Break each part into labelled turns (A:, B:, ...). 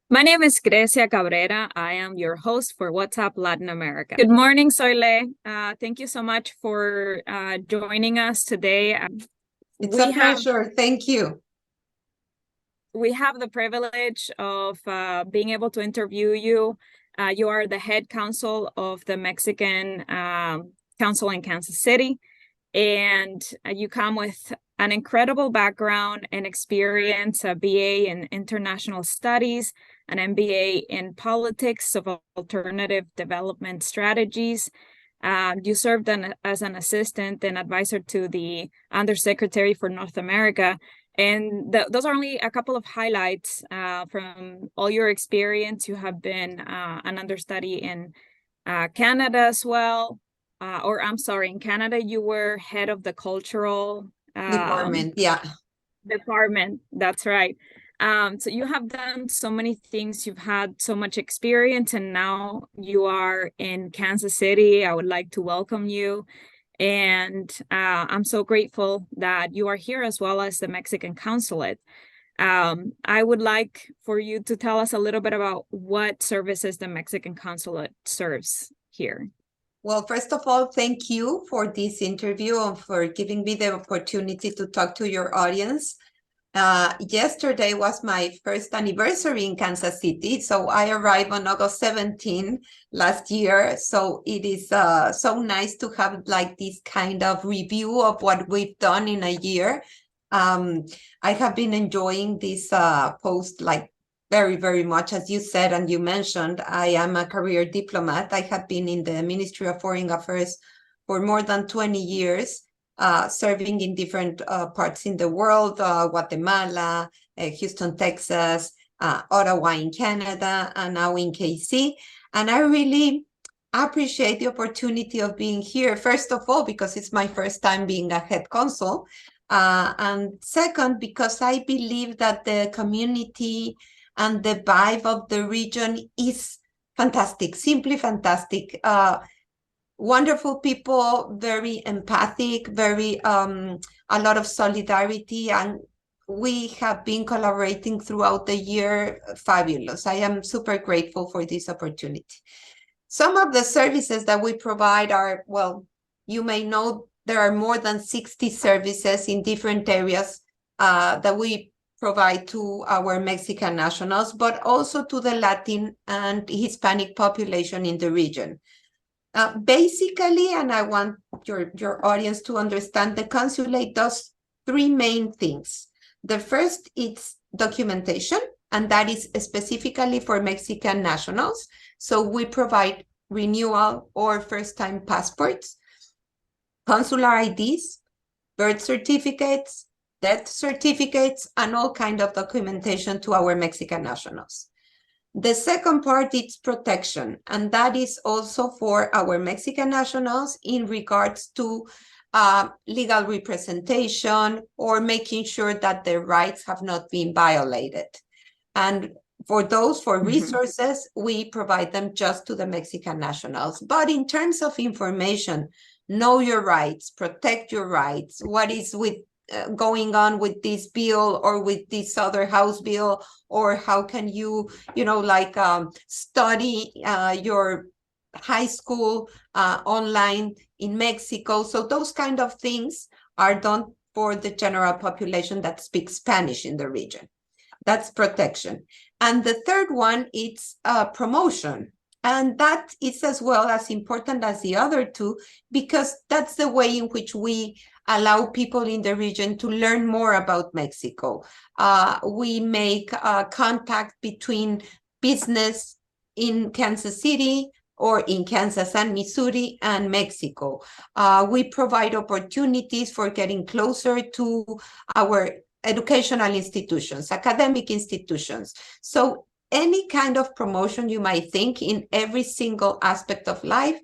A: My name is Gresia Cabrera. I am your host for WhatsApp Latin America. Good morning, Soileh. Thank you so much for joining us today.
B: It's a pleasure. Thank you.
A: We have the privilege of being able to interview you. You are the head counsel of the Mexican Council in Kansas City, and you come with an incredible background and experience, a BA in International Studies, an MBA in Politics of Alternative Development Strategies. You served as an assistant and advisor to the Undersecretary for North America. And those are only a couple of highlights from all your experience. You have been an understudy in Canada as well. In Canada, you were head of the cultural
B: department. Yeah.
A: Department. That's right. So you have done so many things. You've had so much experience, and now you are in Kansas City. I would like to welcome you. And I'm so grateful that you are here, as well as the Mexican Consulate. I would like for you to tell us a little bit about what services the Mexican Consulate serves here.
B: Well, first of all, thank you for this interview and for giving me the opportunity to talk to your audience. Yesterday was my first anniversary in Kansas City. So I arrived on August 17 last year. So it is so nice to have like this kind of review of what we've done in a year. I have been enjoying this post like very, very much. As you said and you mentioned, I am a career diplomat. I have been in the Ministry of Foreign Affairs for more than 20 years. Serving in different parts in the world, Guatemala, Houston, Texas, Ottawa in Canada, and now in KC. And I really appreciate the opportunity of being here, first of all, because it's my first time being a head consul. And second, because I believe that the community and the vibe of the region is fantastic, simply fantastic. Wonderful people, very empathic, very a lot of solidarity, and we have been collaborating throughout the year. Fabulous. I am super grateful for this opportunity. Some of the services that we provide are, well, you may know there are more than 60 services in different areas that we provide to our Mexican nationals, but also to the Latin and Hispanic population in the region. Basically, and I want your audience to understand, the consulate does three main things. The first is documentation, and that is specifically for Mexican nationals. So we provide renewal or first-time passports, consular IDs, birth certificates, death certificates, and all kinds of documentation to our Mexican nationals. The second part is protection, and that is also for our Mexican nationals in regards to legal representation or making sure that their rights have not been violated. And for those, for resources, we provide them just to the Mexican nationals. But in terms of information, know your rights, protect your rights, what is with going on with this bill or with this other House bill, or how can you, study your high school online in Mexico. So those kind of things are done for the general population that speaks Spanish in the region. That's protection. And the third one is promotion. And that is as well as important as the other two, because that's the way in which we allow people in the region to learn more about Mexico. We make contact between business in Kansas City or in Kansas and Missouri and Mexico. We provide opportunities for getting closer to our educational institutions, academic institutions. So any kind of promotion you might think in every single aspect of life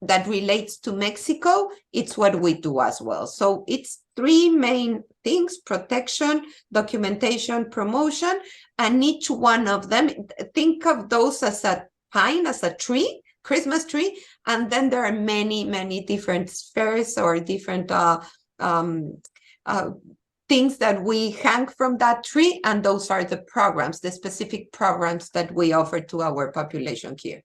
B: that relates to Mexico, it's what we do as well. So it's three main things: protection, documentation, promotion, and each one of them, think of those as a pine, as a tree, Christmas tree, and then there are many, many different spheres or different things that we hang from that tree, and those are the programs, the specific programs that we offer to our population here.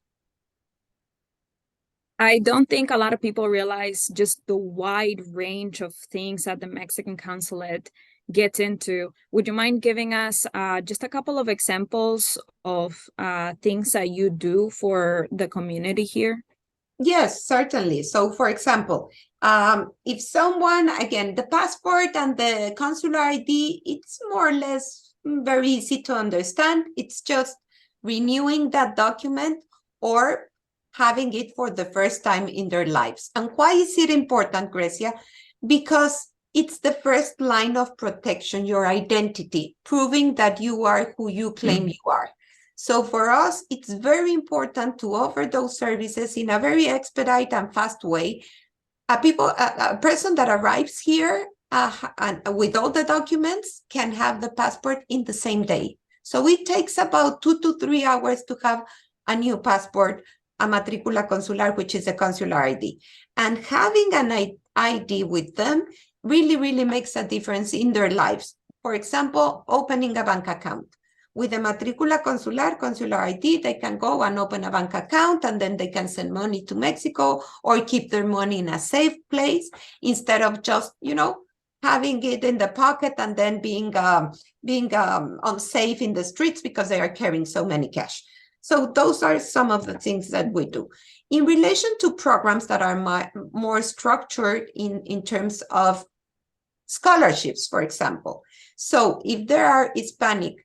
A: I don't think a lot of people realize just the wide range of things that the Mexican Consulate gets into. Would you mind giving us just a couple of examples of things that you do for the community here?
B: Yes, certainly. So, for example, if someone, again, the passport and the consular ID, it's more or less very easy to understand. It's just renewing that document or having it for the first time in their lives. And why is it important, Gresia? Because it's the first line of protection, your identity, proving that you are who you claim you are. So for us, it's very important to offer those services in a very expedite and fast way. A person that arrives here and with all the documents can have the passport in the same day. So it takes about 2 to 3 hours to have a new passport, a matrícula consular, which is a consular ID. And having an ID with them really, really makes a difference in their lives. For example, opening a bank account. With a matrícula consular, consular ID, they can go and open a bank account, and then they can send money to Mexico or keep their money in a safe place instead of just, having it in the pocket and then being unsafe in the streets because they are carrying so many cash. So those are some of the things that we do. In relation to programs that are more structured in terms of scholarships, for example. So if there are Hispanic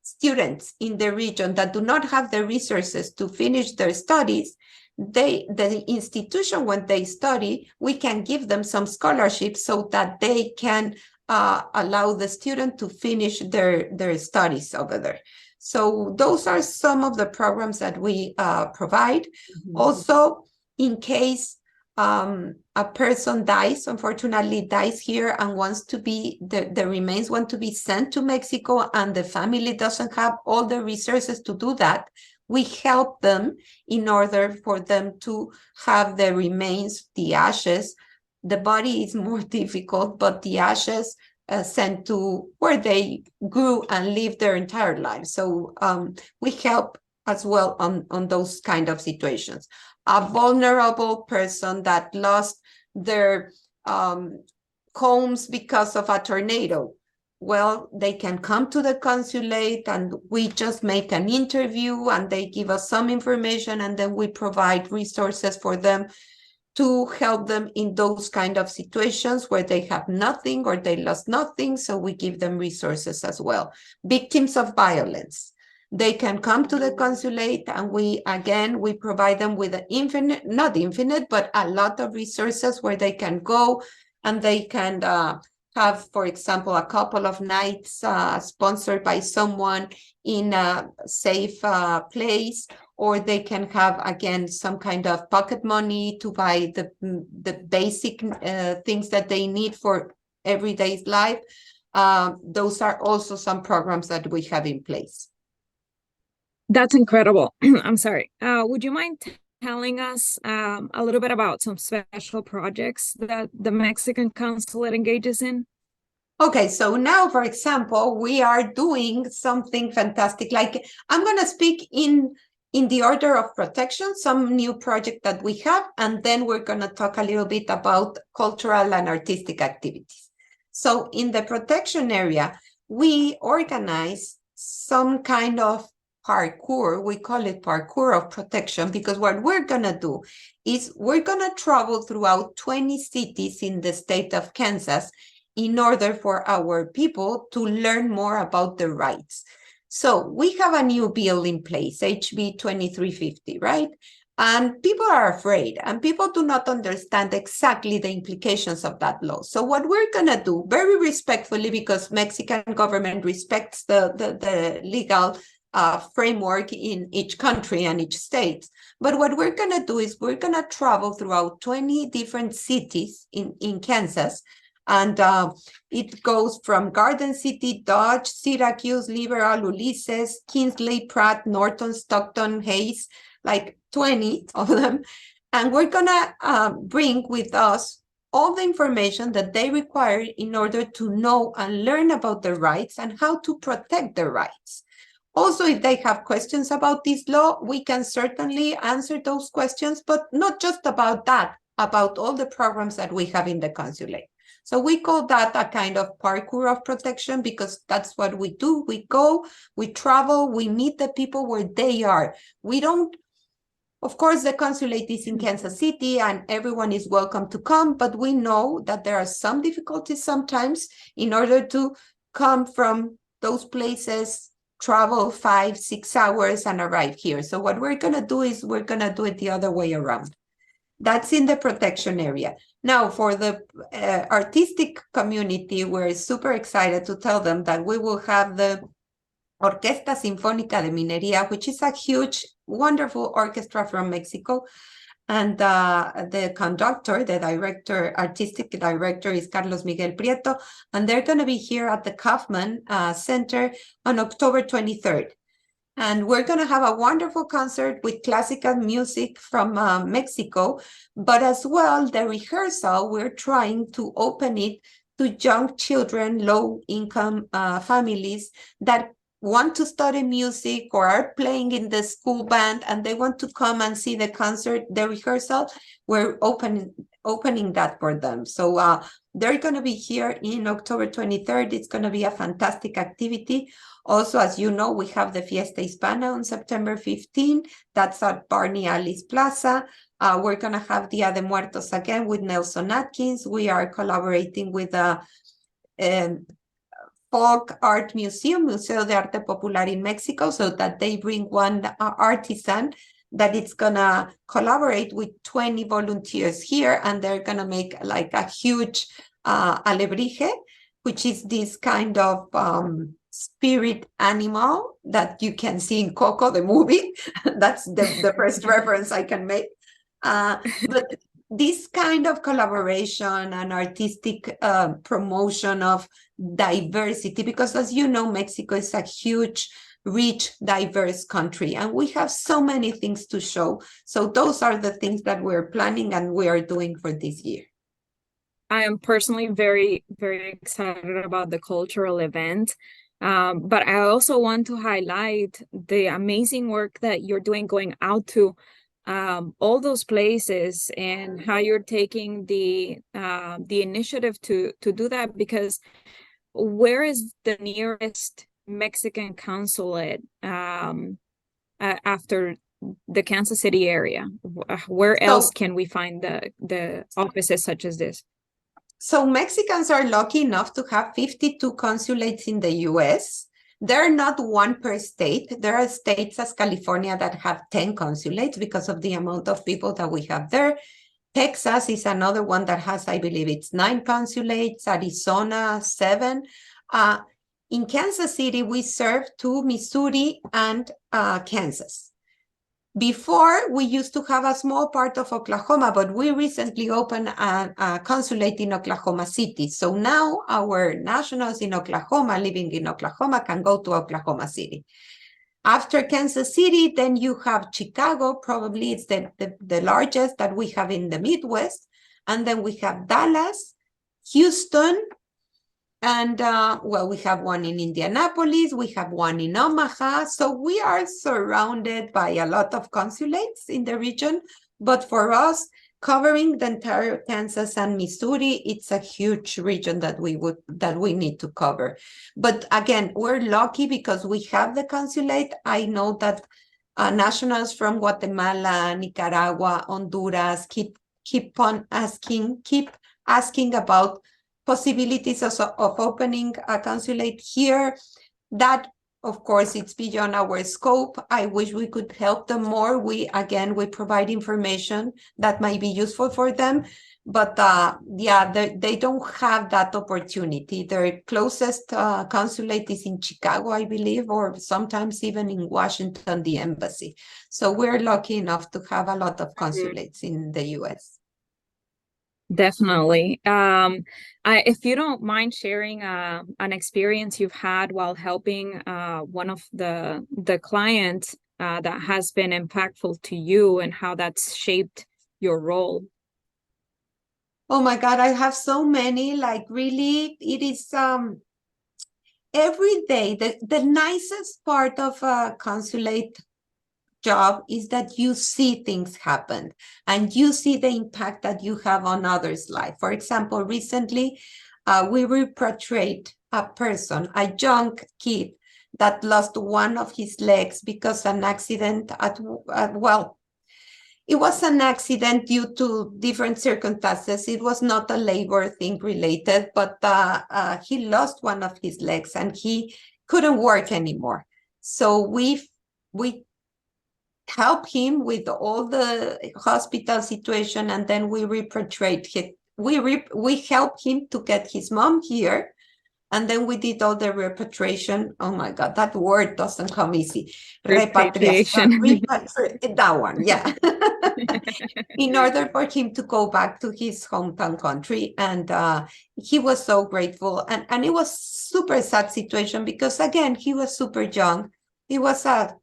B: students in the region that do not have the resources to finish their studies, the institution, when they study, we can give them some scholarships so that they can allow the student to finish their studies over there. So those are some of the programs that we provide. Mm-hmm. Also, in case a person dies, unfortunately dies here and wants to be, the remains want to be sent to Mexico and the family doesn't have all the resources to do that, we help them in order for them to have the remains, the ashes. The body is more difficult, but the ashes sent to where they grew and lived their entire lives. So we help as well on those kind of situations. A vulnerable person that lost their homes because of a tornado, well, they can come to the consulate and we just make an interview and they give us some information, and then we provide resources for them to help them in those kind of situations where they have nothing or they lost nothing. So we give them resources as well. Victims of violence, they can come to the consulate and we provide them with not infinite, but a lot of resources where they can go and they can have, for example, a couple of nights sponsored by someone in a safe place, or they can have, again, some kind of pocket money to buy the basic things that they need for everyday life. Those are also some programs that we have in place.
A: That's incredible. I'm sorry. Would you mind telling us a little bit about some special projects that the Mexican Consulate engages in?
B: Okay, so now, for example, we are doing something fantastic. Like, I'm going to speak in the order of protection, some new project that we have, and then we're going to talk a little bit about cultural and artistic activities. So in the protection area, we organize some kind of parkour. We call it parkour of protection, because what we're going to do is we're going to travel throughout 20 cities in the state of Kansas in order for our people to learn more about their rights. So we have a new bill in place, HB 2350, right? And people are afraid and people do not understand exactly the implications of that law. So what we're going to do, very respectfully, because Mexican government respects the legal framework in each country and each state. But what we're going to do is we're going to travel throughout 20 different cities in Kansas. And it goes from Garden City, Dodge, Syracuse, Liberal, Ulysses, Kingsley, Pratt, Norton, Stockton, Hayes, like 20 of them. And we're going to bring with us all the information that they require in order to know and learn about their rights and how to protect their rights. Also, if they have questions about this law, we can certainly answer those questions, but not just about that, about all the programs that we have in the consulate. So we call that a kind of parkour of protection because that's what we do. We go, we travel, we meet the people where they are. We don't, of course, the consulate is in Kansas City and everyone is welcome to come, but we know that there are some difficulties sometimes in order to come from those places, travel 5-6 hours and arrive here. So what we're going to do is we're going to do it the other way around. That's in the protection area. Now, for the artistic community, we're super excited to tell them that we will have the Orquesta Sinfónica de Minería, which is a huge, wonderful orchestra from Mexico. And the conductor, the director, artistic director is Carlos Miguel Prieto. And they're going to be here at the Kaufman Center on October 23rd. And we're going to have a wonderful concert with classical music from Mexico, but as well, the rehearsal, we're trying to open it to young children, low-income families that want to study music or are playing in the school band and they want to come and see the concert, the rehearsal. We're opening that for them. So they're going to be here in October 23rd. It's going to be a fantastic activity. Also, as you know, we have the Fiesta Hispana on September 15. That's at Barney Alice Plaza. We're going to have Dia de Muertos again with Nelson Atkins. We are collaborating with the Folk Art Museum, Museo de Arte Popular in Mexico, so that they bring one artisan that it's going to collaborate with 20 volunteers here, and they're going to make like a huge alebrije, which is this kind of spirit animal that you can see in Coco, the movie. That's the first reference I can make. But this kind of collaboration and artistic promotion of diversity, because as you know, Mexico is a huge, rich, diverse country, and we have so many things to show. So those are the things that we're planning and we are doing for this year.
A: I am personally very, very excited about the cultural event. But I also want to highlight the amazing work that you're doing going out to all those places and how you're taking the initiative to do that, because where is the nearest Mexican consulate after the Kansas City area? Where else can we find the offices such as this?
B: So Mexicans are lucky enough to have 52 consulates in the US. They're not one per state. There are states as California that have 10 consulates because of the amount of people that we have there. Texas is another one that has, I believe it's 9 consulates, Arizona, 7. In Kansas City, we serve to Missouri and Kansas. Before, we used to have a small part of Oklahoma, but we recently opened a consulate in Oklahoma City. So now our nationals in Oklahoma, living in Oklahoma, can go to Oklahoma City. After Kansas City, then you have Chicago. Probably it's the largest that we have in the Midwest. And then we have Dallas, Houston, and well, we have one in Indianapolis, we have one in Omaha. So we are surrounded by a lot of consulates in the region. But for us, covering the entire Kansas and Missouri, it's a huge region that we need to cover. But again, we're lucky because we have the consulate. I know that nationals from Guatemala, Nicaragua, Honduras keep asking about possibilities of opening a consulate here. That, of course, it's beyond our scope. I wish we could help them more. We provide information that might be useful for them. But yeah, they don't have that opportunity. Their closest consulate is in Chicago, I believe, or sometimes even in Washington, the embassy. So we're lucky enough to have a lot of consulates in the US.
A: Definitely. If you don't mind sharing an experience you've had while helping one of the clients that has been impactful to you and how that's shaped your role.
B: Oh my God, I have so many. Like really, it is every day. The nicest part of a consulate job is that you see things happen and you see the impact that you have on others' life. For example, recently we repatriated a person, a young kid that lost one of his legs because an accident well, it was an accident due to different circumstances. It was not a labor thing related, but he lost one of his legs and he couldn't work anymore. So we help him with all the hospital situation, and then we repatriate him. We help him to get his mom here, and then we did all the repatriation. Oh my God, that word doesn't come easy. Repatriation.
A: Repatriation.
B: That one, yeah. In order for him to go back to his hometown country. And he was so grateful. And it was super sad situation because, again, he was super young. It was a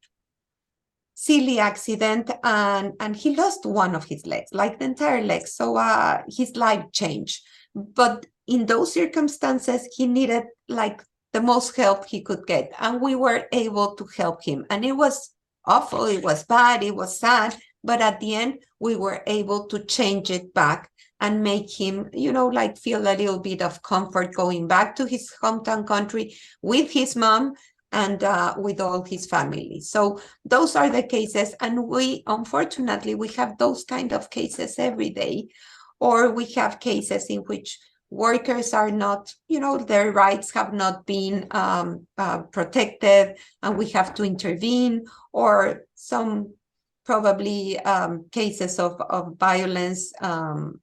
B: silly accident and he lost one of his legs, like the entire leg. So his life changed. But in those circumstances, he needed like the most help he could get. And we were able to help him. And it was awful, it was bad, it was sad. But at the end, we were able to change it back and make him, like feel a little bit of comfort going back to his hometown country with his mom and with all his family. So those are the cases. And unfortunately, we have those kind of cases every day. Or we have cases in which workers are not, their rights have not been protected, and we have to intervene, or some probably cases of violence, and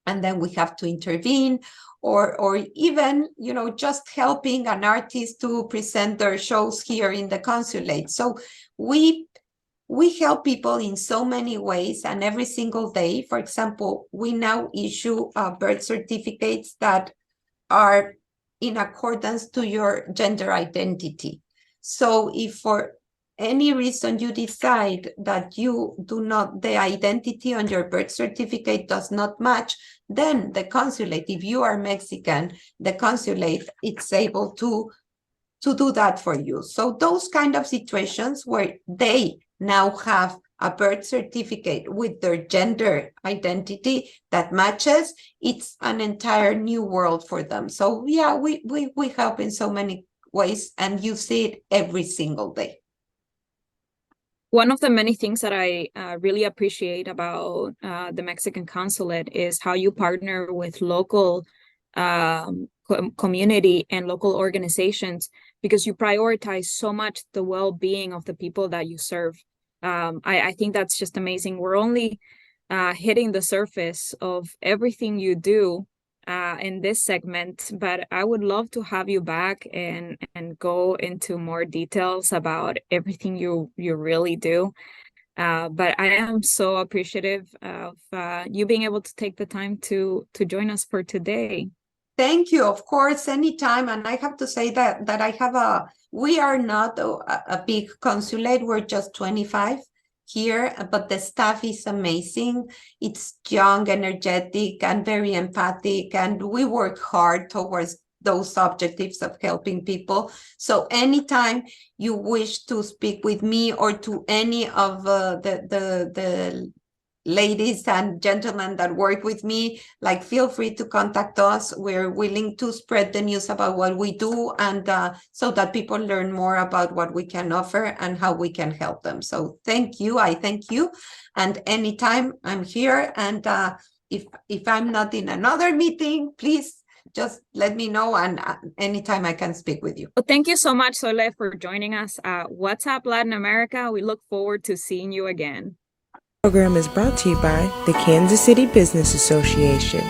B: then we have to intervene, or even, just helping an artist to present their shows here in the consulate. So we help people in so many ways, and every single day. For example, we now issue birth certificates that are in accordance to your gender identity. So if for any reason you decide that the identity on your birth certificate does not match, then the consulate, if you are Mexican, the consulate, it's able to do that for you. So those kind of situations where they now have a birth certificate with their gender identity that matches, it's an entire new world for them. So yeah, we help in so many ways, and you see it every single day.
A: One of the many things that I really appreciate about the Mexican Consulate is how you partner with local community and local organizations, because you prioritize so much the well-being of the people that you serve. I think that's just amazing. We're only hitting the surface of everything you do in this segment, but I would love to have you back and go into more details about everything you really do. But I am so appreciative of you being able to take the time to join us for today.
B: Thank you. Of course, anytime. And I have to say that we are not a big consulate. We're just 25 here, but the staff is amazing. It's young, energetic, and very empathic. And we work hard towards those objectives of helping people. So anytime you wish to speak with me or to any of the ladies and gentlemen that work with me, like, feel free to contact us. We're willing to spread the news about what we do, and so that people learn more about what we can offer and how we can help them. So thank you. I thank you. And anytime I'm here, and if I'm not in another meeting, please just let me know, and anytime I can speak with you.
A: Well, thank you so much, Soileh, for joining us at What's Up Latin America. We look forward to seeing you again.
C: Program is brought to you by the Kansas City Business Association.